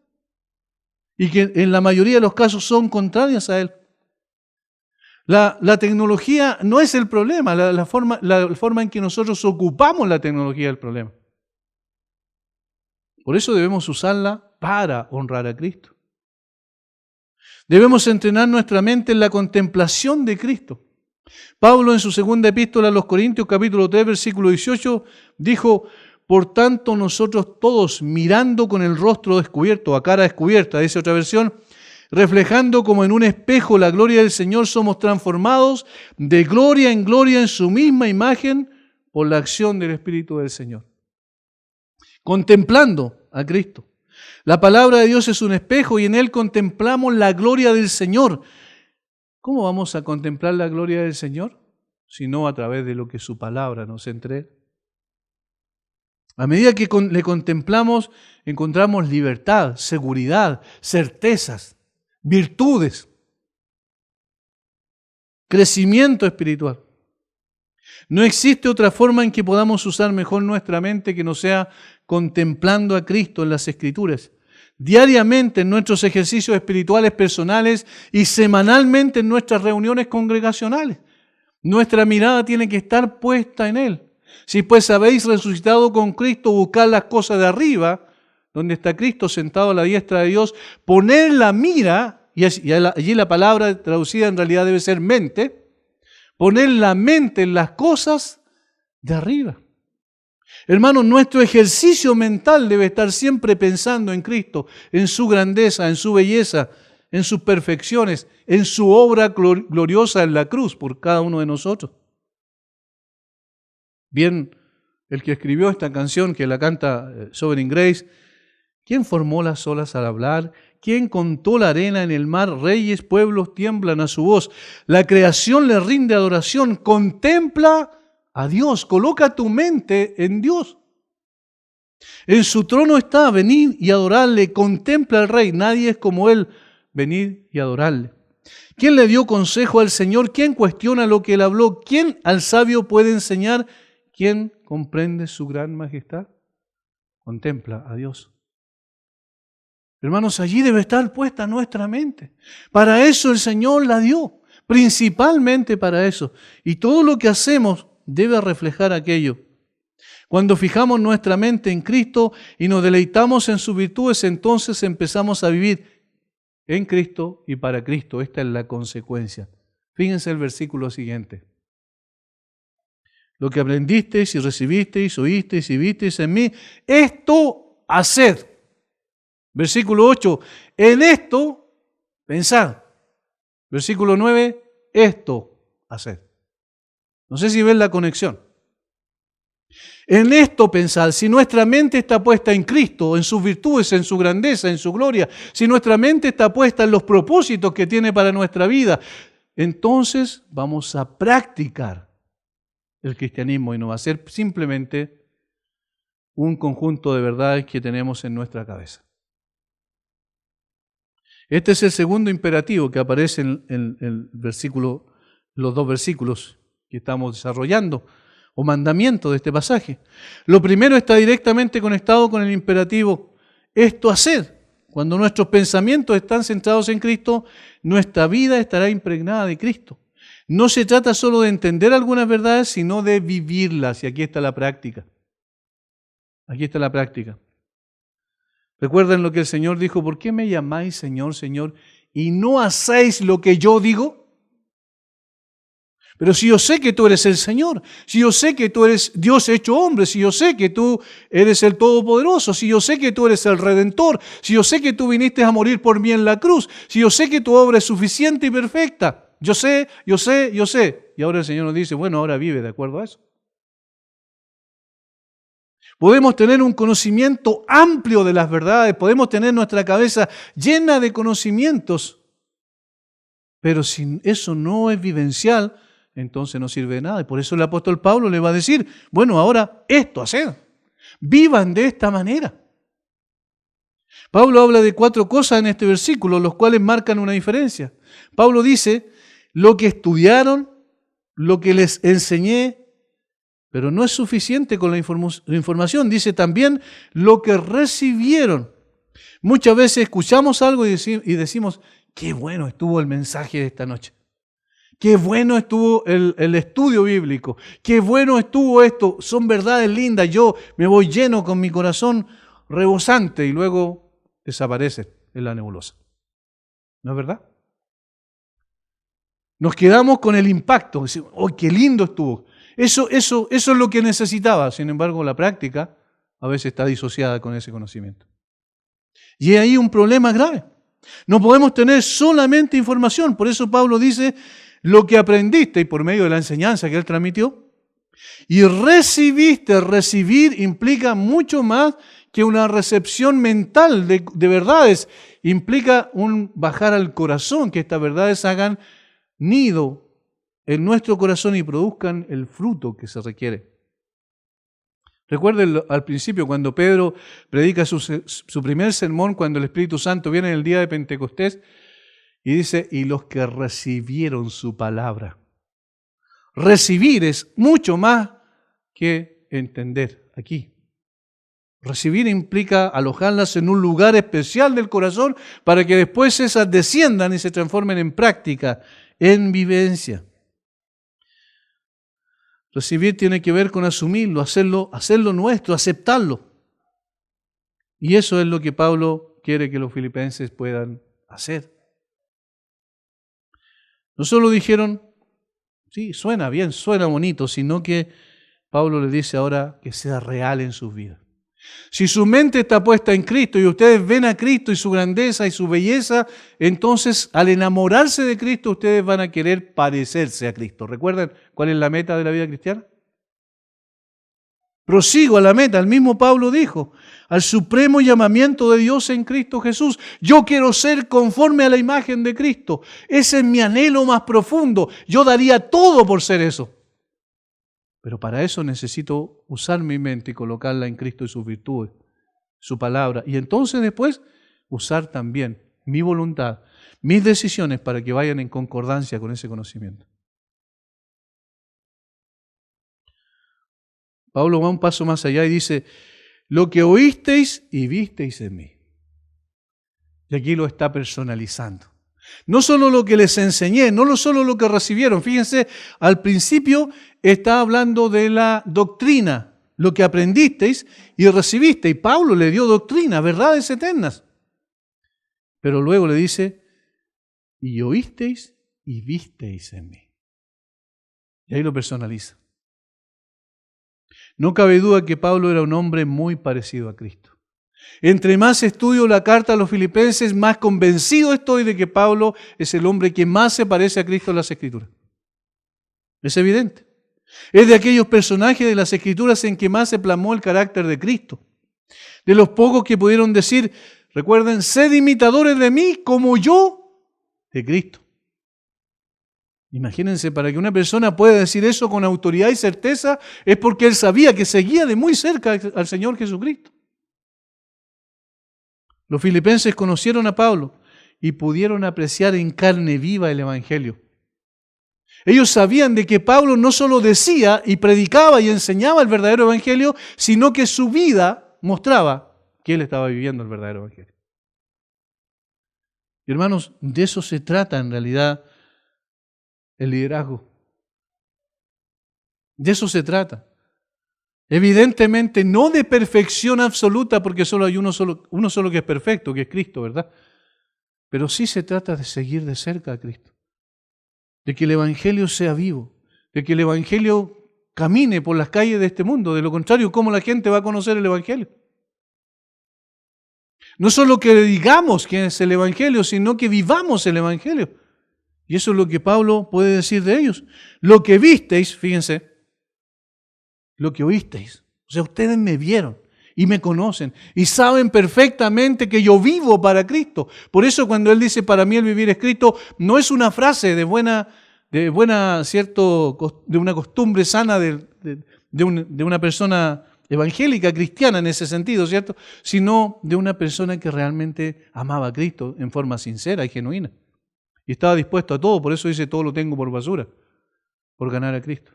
Y que en la mayoría de los casos son contrarias a Él. La tecnología no es el problema, la forma en que nosotros ocupamos la tecnología es el problema. Por eso debemos usarla para honrar a Cristo. Debemos entrenar nuestra mente en la contemplación de Cristo. Pablo en su segunda epístola a los Corintios, capítulo 3, versículo 18, dijo: por tanto nosotros todos, mirando con el rostro descubierto, a cara descubierta, dice otra versión, reflejando como en un espejo la gloria del Señor, somos transformados de gloria en su misma imagen por la acción del Espíritu del Señor. Contemplando a Cristo. La palabra de Dios es un espejo y en él contemplamos la gloria del Señor. ¿Cómo vamos a contemplar la gloria del Señor? Sino a través de lo que su palabra nos entrega. A medida que le contemplamos, encontramos libertad, seguridad, certezas, virtudes, crecimiento espiritual. No existe otra forma en que podamos usar mejor nuestra mente que no sea contemplando a Cristo en las Escrituras. Diariamente en nuestros ejercicios espirituales personales y semanalmente en nuestras reuniones congregacionales. Nuestra mirada tiene que estar puesta en Él. Si pues habéis resucitado con Cristo, buscad las cosas de arriba, donde está Cristo sentado a la diestra de Dios, poner la mira, y allí la palabra traducida en realidad debe ser mente, poner la mente en las cosas de arriba. Hermanos, nuestro ejercicio mental debe estar siempre pensando en Cristo, en su grandeza, en su belleza, en sus perfecciones, en su obra gloriosa en la cruz por cada uno de nosotros. Bien, el que escribió esta canción, que la canta Sovereign Grace, ¿quién formó las olas al hablar? ¿Quién contó la arena en el mar? Reyes, pueblos tiemblan a su voz. La creación le rinde adoración. Contempla a Dios. Coloca tu mente en Dios. En su trono está, venid y adorarle. Contempla al Rey. Nadie es como Él. Venid y adorarle. ¿Quién le dio consejo al Señor? ¿Quién cuestiona lo que Él habló? ¿Quién al sabio puede enseñar? ¿Quién comprende su gran majestad? Contempla a Dios. Hermanos, allí debe estar puesta nuestra mente. Para eso el Señor la dio, principalmente para eso. Y todo lo que hacemos debe reflejar aquello. Cuando fijamos nuestra mente en Cristo y nos deleitamos en sus virtudes, entonces empezamos a vivir en Cristo y para Cristo. Esta es la consecuencia. Fíjense el versículo siguiente. Lo que aprendisteis y recibisteis, oísteis y visteis en mí, esto haced. Versículo 8, en esto pensad. Versículo 9, esto haced. No sé si ven la conexión. En esto pensad, si nuestra mente está puesta en Cristo, en sus virtudes, en su grandeza, en su gloria, si nuestra mente está puesta en los propósitos que tiene para nuestra vida, entonces vamos a practicar el cristianismo y no va a ser simplemente un conjunto de verdades que tenemos en nuestra cabeza. Este es el segundo imperativo que aparece en el versículo, los dos versículos que estamos desarrollando, o mandamiento de este pasaje. Lo primero está directamente conectado con el imperativo, esto hacer. Cuando nuestros pensamientos están centrados en Cristo, nuestra vida estará impregnada de Cristo. No se trata solo de entender algunas verdades, sino de vivirlas. Y aquí está la práctica. Aquí está la práctica. ¿Recuerdan lo que el Señor dijo? ¿Por qué me llamáis Señor, Señor, y no hacéis lo que yo digo? Pero si yo sé que tú eres el Señor, si yo sé que tú eres Dios hecho hombre, si yo sé que tú eres el Todopoderoso, si yo sé que tú eres el Redentor, si yo sé que tú viniste a morir por mí en la cruz, si yo sé que tu obra es suficiente y perfecta, yo sé. Y ahora el Señor nos dice, bueno, ahora vive de acuerdo a eso. Podemos tener un conocimiento amplio de las verdades, podemos tener nuestra cabeza llena de conocimientos, pero si eso no es vivencial, entonces no sirve de nada. Y por eso el apóstol Pablo le va a decir, bueno, ahora esto haced, vivan de esta manera. Pablo habla de 4 cosas en este versículo, los cuales marcan una diferencia. Pablo dice, lo que estudiaron, lo que les enseñé, pero no es suficiente con la información. Dice también lo que recibieron. Muchas veces escuchamos algo y decimos, qué bueno estuvo el mensaje de esta noche. Qué bueno estuvo el estudio bíblico. Qué bueno estuvo esto. Son verdades lindas. Yo me voy lleno con mi corazón rebosante y luego desaparece en la nebulosa. ¿No es verdad? Nos quedamos con el impacto. Decimos, ¡oh, qué lindo estuvo! Eso es lo que necesitaba. Sin embargo, la práctica a veces está disociada con ese conocimiento. Y hay un problema grave. No podemos tener solamente información. Por eso Pablo dice, lo que aprendiste y por medio de la enseñanza que él transmitió, y recibiste. Recibir implica mucho más que una recepción mental de verdades. Implica un bajar al corazón, que estas verdades hagan nido en nuestro corazón y produzcan el fruto que se requiere. Recuerden al principio cuando Pedro predica su primer sermón, cuando el Espíritu Santo viene en el día de Pentecostés, y dice, y los que recibieron su palabra. Recibir es mucho más que entender aquí. Recibir implica alojarlas en un lugar especial del corazón para que después esas desciendan y se transformen en práctica, en vivencia. Recibir tiene que ver con asumirlo, hacerlo nuestro, aceptarlo. Y eso es lo que Pablo quiere que los filipenses puedan hacer. No solo dijeron, sí, suena bien, suena bonito, sino que Pablo les dice ahora que sea real en sus vidas. Si su mente está puesta en Cristo y ustedes ven a Cristo y su grandeza y su belleza, entonces al enamorarse de Cristo ustedes van a querer parecerse a Cristo. ¿Recuerdan cuál es la meta de la vida cristiana? Prosigo a la meta, el mismo Pablo dijo, al supremo llamamiento de Dios en Cristo Jesús. Yo quiero ser conforme a la imagen de Cristo. Ese es mi anhelo más profundo. Yo daría todo por ser eso. Pero para eso necesito usar mi mente y colocarla en Cristo y sus virtudes, su palabra. Y entonces después usar también mi voluntad, mis decisiones para que vayan en concordancia con ese conocimiento. Pablo va un paso más allá y dice, lo que oísteis y visteis en mí. Y aquí lo está personalizando. No solo lo que les enseñé, no solo lo que recibieron. Fíjense, al principio está hablando de la doctrina, lo que aprendisteis y recibisteis. Y Pablo le dio doctrina, verdades eternas. Pero luego le dice, y oísteis y visteis en mí. Y ahí lo personaliza. No cabe duda que Pablo era un hombre muy parecido a Cristo. Entre más estudio la carta a los filipenses, más convencido estoy de que Pablo es el hombre que más se parece a Cristo en las Escrituras. Es evidente. Es de aquellos personajes de las Escrituras en que más se plasmó el carácter de Cristo. De los pocos que pudieron decir, recuerden, sed imitadores de mí como yo de Cristo. Imagínense, para que una persona pueda decir eso con autoridad y certeza, es porque él sabía que seguía de muy cerca al Señor Jesucristo. Los filipenses conocieron a Pablo y pudieron apreciar en carne viva el Evangelio. Ellos sabían de que Pablo no solo decía y predicaba y enseñaba el verdadero Evangelio, sino que su vida mostraba que él estaba viviendo el verdadero Evangelio. Y hermanos, de eso se trata en realidad el liderazgo. De eso se trata. Evidentemente no de perfección absoluta, porque solo hay uno solo que es perfecto, que es Cristo, ¿verdad? Pero sí se trata de seguir de cerca a Cristo. De que el Evangelio sea vivo. de que el Evangelio camine por las calles de este mundo. De lo contrario, ¿cómo la gente va a conocer el Evangelio? No solo que digamos que es el Evangelio, sino que vivamos el Evangelio. Y eso es lo que Pablo puede decir de ellos. Lo que visteis, fíjense, lo que oísteis. O sea, ustedes me vieron y me conocen y saben perfectamente que yo vivo para Cristo. Por eso cuando él dice, para mí el vivir es Cristo, no es una frase de una costumbre sana de una persona evangélica, cristiana en ese sentido, ¿cierto? Sino de una persona que realmente amaba a Cristo en forma sincera y genuina. Y estaba dispuesto a todo, por eso dice, todo lo tengo por basura, por ganar a Cristo.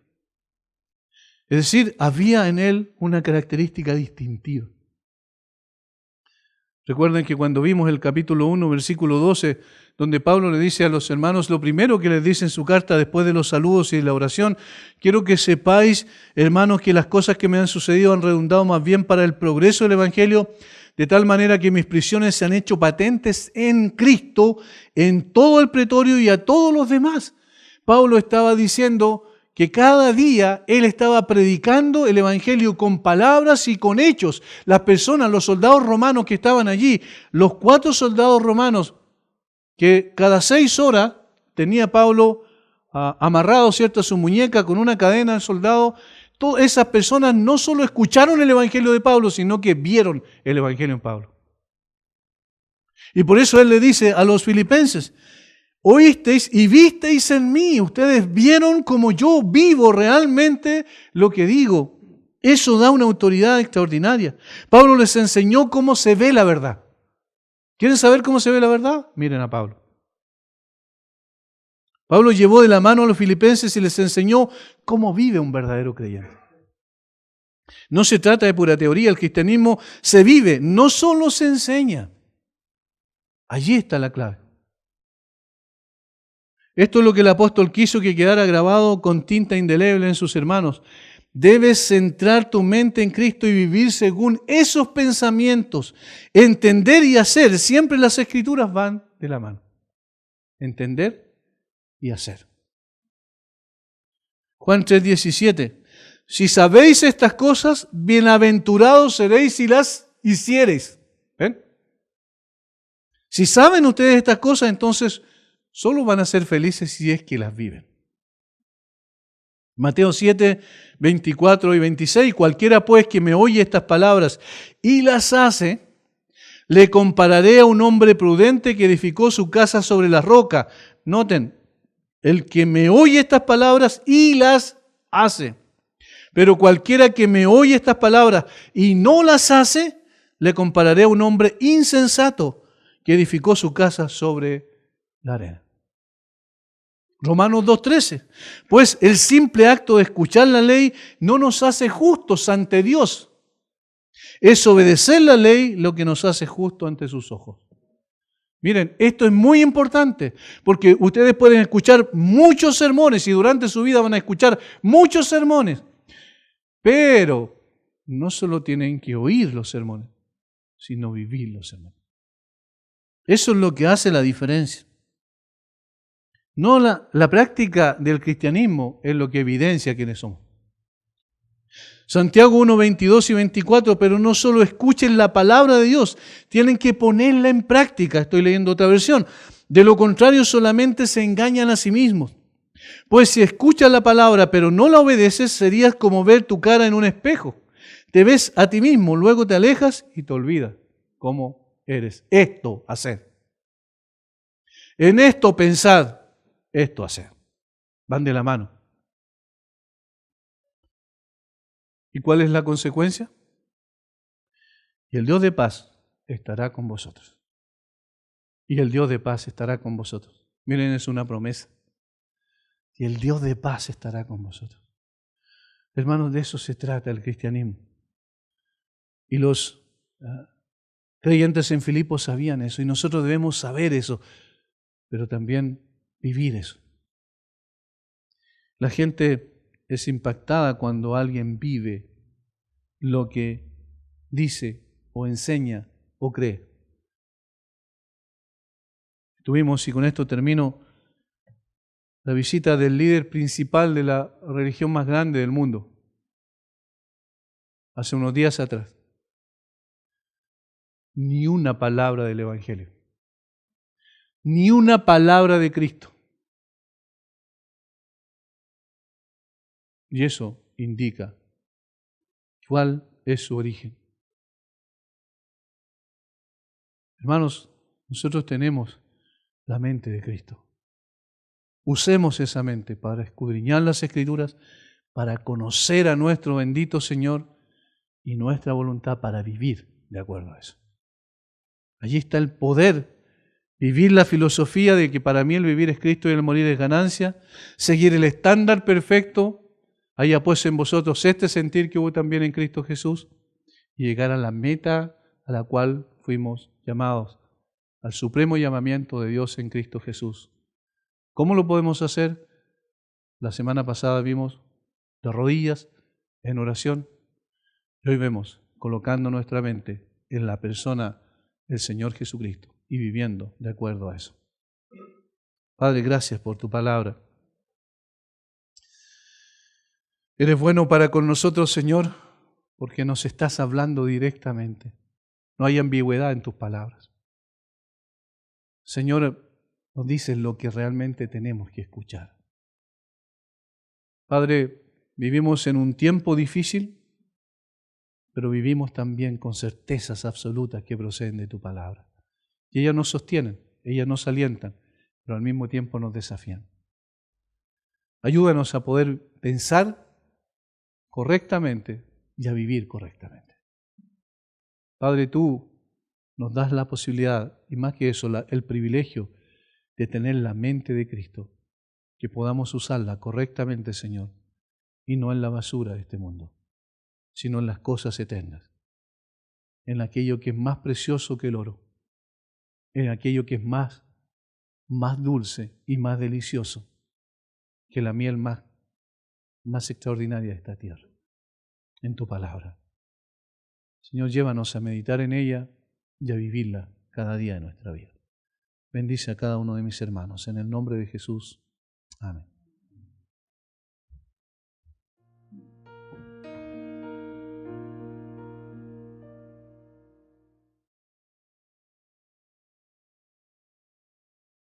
Es decir, había en él una característica distintiva. Recuerden que cuando vimos el capítulo 1, versículo 12, donde Pablo le dice a los hermanos, lo primero que les dice en su carta después de los saludos y la oración, quiero que sepáis, hermanos, que las cosas que me han sucedido han redundado más bien para el progreso del Evangelio, de tal manera que mis prisiones se han hecho patentes en Cristo, en todo el pretorio y a todos los demás. Pablo estaba diciendo que cada día él estaba predicando el Evangelio con palabras y con hechos. Las personas, los soldados romanos que estaban allí, los 4 soldados romanos que cada 6 horas tenía Pablo amarrado, ¿cierto?, a su muñeca con una cadena al soldado. Todas esas personas no solo escucharon el Evangelio de Pablo, sino que vieron el Evangelio en Pablo. Y por eso él le dice a los filipenses, oísteis y visteis en mí, ustedes vieron como yo vivo realmente lo que digo. Eso da una autoridad extraordinaria. Pablo les enseñó cómo se ve la verdad. ¿Quieren saber cómo se ve la verdad? Miren a Pablo. Pablo llevó de la mano a los filipenses y les enseñó cómo vive un verdadero creyente. No se trata de pura teoría, el cristianismo se vive, no solo se enseña. Allí está la clave. Esto es lo que el apóstol quiso que quedara grabado con tinta indeleble en sus hermanos. Debes centrar tu mente en Cristo y vivir según esos pensamientos. Entender y hacer. Siempre las Escrituras van de la mano. Entender y hacer. Juan 3:17. Si sabéis estas cosas, bienaventurados seréis si las hiciereis. ¿Ven? Si saben ustedes estas cosas, entonces solo van a ser felices si es que las viven. Mateo 7, 24 y 26. Cualquiera pues que me oye estas palabras y las hace, le compararé a un hombre prudente que edificó su casa sobre la roca. Noten, el que me oye estas palabras y las hace. Pero cualquiera que me oye estas palabras y no las hace, le compararé a un hombre insensato que edificó su casa sobre la arena. Romanos 2:13. Pues el simple acto de escuchar la ley no nos hace justos ante Dios. Es obedecer la ley lo que nos hace justos ante sus ojos. Miren, esto es muy importante porque ustedes pueden escuchar muchos sermones y durante su vida van a escuchar muchos sermones. Pero no solo tienen que oír los sermones, sino vivir los sermones. Eso es lo que hace la diferencia. No la práctica del cristianismo es lo que evidencia quiénes somos. Santiago 1, 22 y 24, pero no solo escuchen la palabra de Dios, tienen que ponerla en práctica. Estoy leyendo otra versión. De lo contrario, solamente se engañan a sí mismos. Pues si escuchas la palabra pero no la obedeces, serías como ver tu cara en un espejo. Te ves a ti mismo, luego te alejas y te olvidas cómo eres. Esto hacer. En esto pensad, esto hacer. Van de la mano. ¿Y cuál es la consecuencia? Y el Dios de paz estará con vosotros. Y el Dios de paz estará con vosotros. Miren, es una promesa. Y el Dios de paz estará con vosotros. Hermanos, de eso se trata el cristianismo. Y los creyentes en Filipos sabían eso. Y nosotros debemos saber eso, pero también vivir eso. La gente es impactada cuando alguien vive lo que dice o enseña o cree. Tuvimos, y con esto termino, la visita del líder principal de la religión más grande del mundo, hace unos días atrás. Ni una palabra del Evangelio, ni una palabra de Cristo. Y eso indica cuál es su origen. Hermanos, nosotros tenemos la mente de Cristo. Usemos esa mente para escudriñar las Escrituras, para conocer a nuestro bendito Señor y nuestra voluntad para vivir de acuerdo a eso. Allí está el poder, vivir la filosofía de que para mí el vivir es Cristo y el morir es ganancia, seguir el estándar perfecto, haya pues en vosotros este sentir que hubo también en Cristo Jesús, y llegar a la meta a la cual fuimos llamados, al supremo llamamiento de Dios en Cristo Jesús. ¿Cómo lo podemos hacer? La semana pasada vimos de rodillas, en oración, y hoy vemos colocando nuestra mente en la persona del Señor Jesucristo y viviendo de acuerdo a eso. Padre, gracias por tu palabra. Eres bueno para con nosotros, Señor, porque nos estás hablando directamente. No hay ambigüedad en tus palabras. Señor, nos dices lo que realmente tenemos que escuchar. Padre, vivimos en un tiempo difícil, pero vivimos también con certezas absolutas que proceden de tu palabra. Y ellas nos sostienen, ellas nos alientan, pero al mismo tiempo nos desafían. Ayúdanos a poder pensar correctamente y a vivir correctamente. Padre, tú nos das la posibilidad, y más que eso, el privilegio de tener la mente de Cristo, que podamos usarla correctamente, Señor, y no en la basura de este mundo, sino en las cosas eternas, en aquello que es más precioso que el oro, en aquello que es más dulce y más delicioso que la miel más extraordinaria de esta tierra, en tu palabra. Señor, llévanos a meditar en ella y a vivirla cada día de nuestra vida. Bendice a cada uno de mis hermanos, en el nombre de Jesús. Amén.